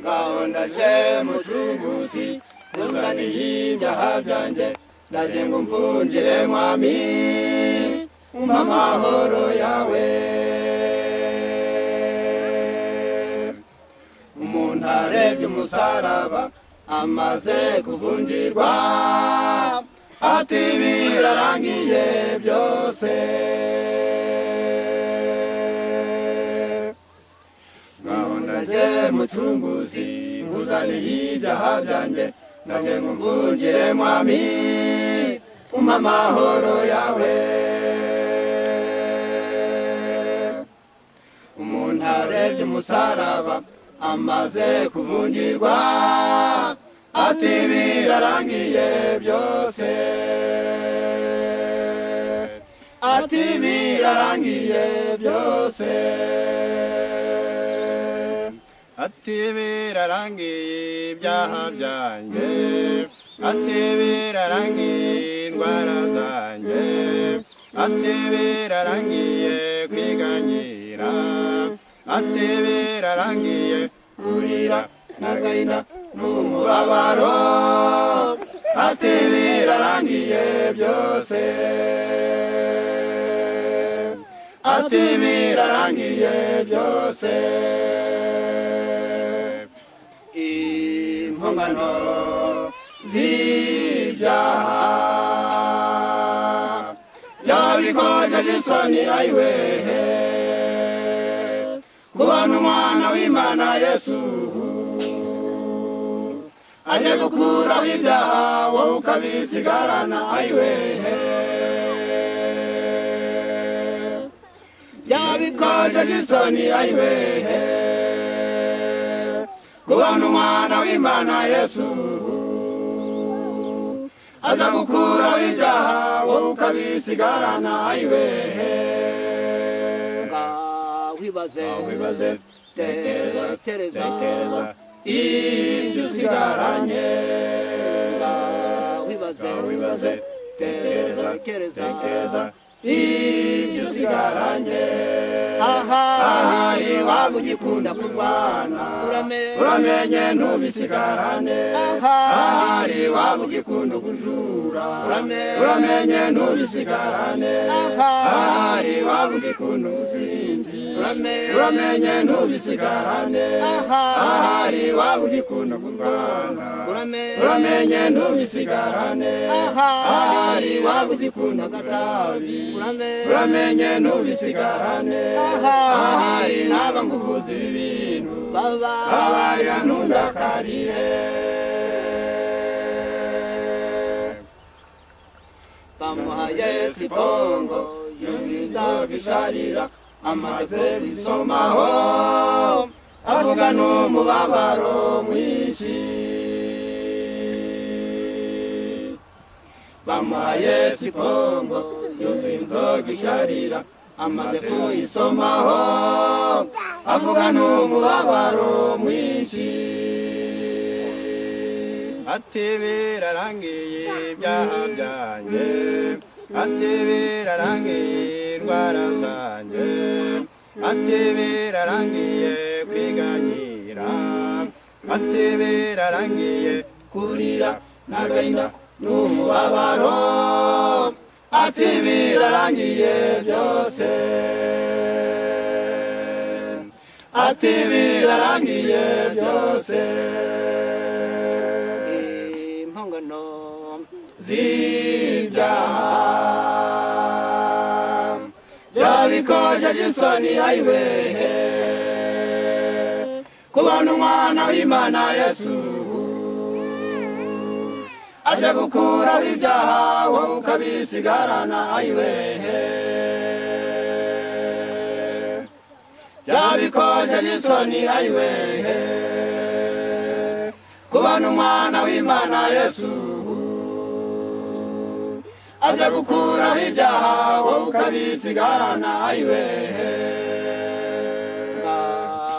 ndaje mucunguzi uzaniye ibyaha byanjye ndaje ngo mvungire mwami umpa amahoro yawe umuntu arebye umusaraba amaze kuvungirwa ati birarangiye byose ndaje mucunguzi uzaniye ibyaha byanjye ndaje ngo mvungire mwami umpa amahoro yawe umuntu arebye umusaraba amaze kuvungirwa ati birarangiye byose ati birarangiye byose ati birarangiye ibyaha byanjye ati birarangiye indwara zanjye ati birarangiye kwiganyira ati birarangiye kurira n'agahinda n'umubabaro ati birarangiye byose ati birarangiye byose impongano z'ibyaha byabikoje isoni ayiwehe kubona umwana w'Imana Yesu aje gukuraho ibyaha wowe ukabisigarana ayiwehe byabikoje isoni ayiwehe kubona umwana w'Imana Yesu aza gukuraho ibyaha wowe ukabisigarana ayiwehe wibaze tekereza ibyo usigaranye wibaze tekereza ibyo usigaranye ahari waba ugikunda kurwana uramenye ntubisigarane ahari waba ugikunda ubujura uramenye ntubisigarane ahari waba ugikunda ubusinzi uramenye ntubisigarane ahari waba ugikunda kurwana uramenye ntubisigarane ahari waba ugikunda agatabi uramenye ntubisigarane ahari naba nguvuza ibintu babarira ntundakarire bamuhaye sipongo yuzuza bisharira amaze kwisomaho avuga n'umubabaro mwinshi bamuhaye sipongo yuzuye inzoga isharira amaze kuyisomaho avuga n'umubabaro mwinshi ati birarangiye ibyaha byanjye ati birarangiye indwara zanjye ati birarangiye kwiganyira ati birarangiye kurira n'agahinda n'umubabaro ati birarangiye byose ati birarangiye byose impongano z'ibyaha byabikoje isoni ayiwehe kubona umwana w'Imana Yesu aje gukuraho ibyaha wowe ukabisigarana ayiwehe byabikoje isoni ayiwehe kubona umwana w'Imana Yesu aje gukuraho ibyaha wowe ukabisigarana ayiwehe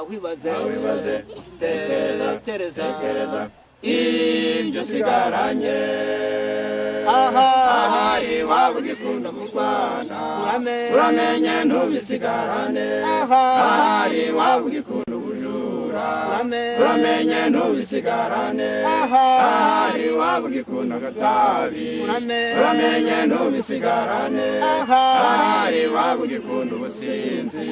wibaze tekereza ibyo usigaranye ahari waba ugikunda kurwana uramenye ntubisigarane ahari waba ugikunda ubujura ubujura uramenye ntubisigarane ahari waba ugikunda agatabi uramenye ntubisigarane ahari waba ugikunda ubusinzi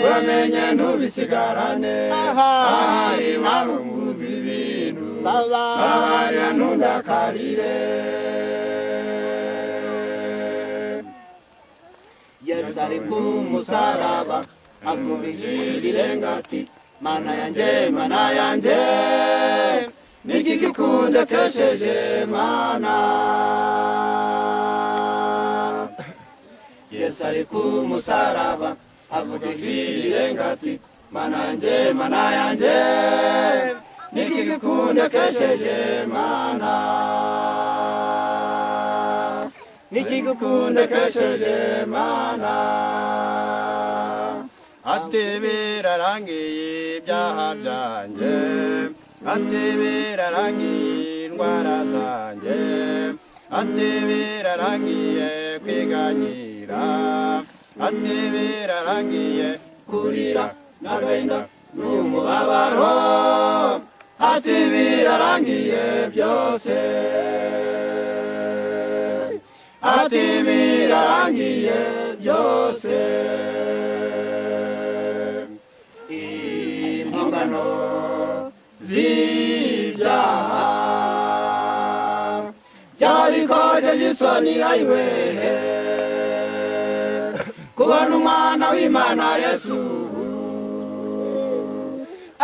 uramenye ntubisigarane ahari waba umuzi ibintu babarira ntundakarire. Yesu ari ku musaraba avuga ijwi rirenga ati mana yanjye niki kikundekesheje mana. Yesu ari ku musaraba avuga ijwi rirenga ati mana yanjye niki kikundekesheje mana. Niki kikundekesheje mana. ati birarangiye ibyaha byanjye ati birarangiye indwara zanjye ati birarangiye kwiganyira ati birarangiye kurira n'agahinda n'umubabaro ati birarangiye byose ati birarangiye byose. Impongano z'ibyaha byabikojeje isoni ayiwehe kubona umwana w'Imana Yesu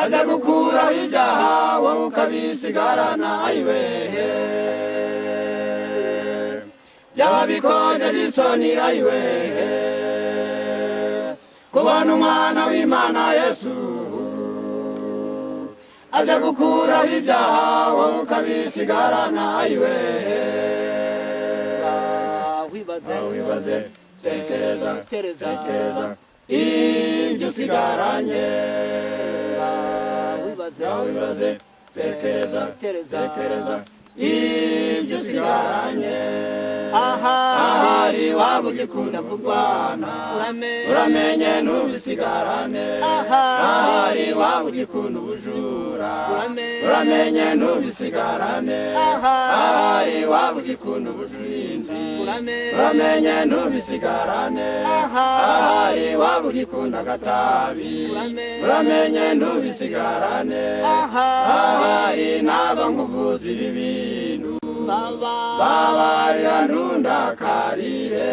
aza gukuraho ibyaha wowe ukabisigarana ayiwehe byabikojeje isoni ayiwehe kubona umwana w'Imana Yesu aza gukuraho ibyaha wowe ukabisigarana ayiwehe. Wibaze tekereza ibyo usigaranye wibaze tekereza ibyo usigaranye ahari waba ugikunda kurwana uramenye ntubisigarane ahari waba ugikunda ubujura uramenye ntubisigarane ahari waba ugikunda ubusinzi uramenye ntubisigarane ahari waba ugikunda agatabi uramenye ntubisigarane ahari naba nkuvuza ibi bintu babarira ntundakarire.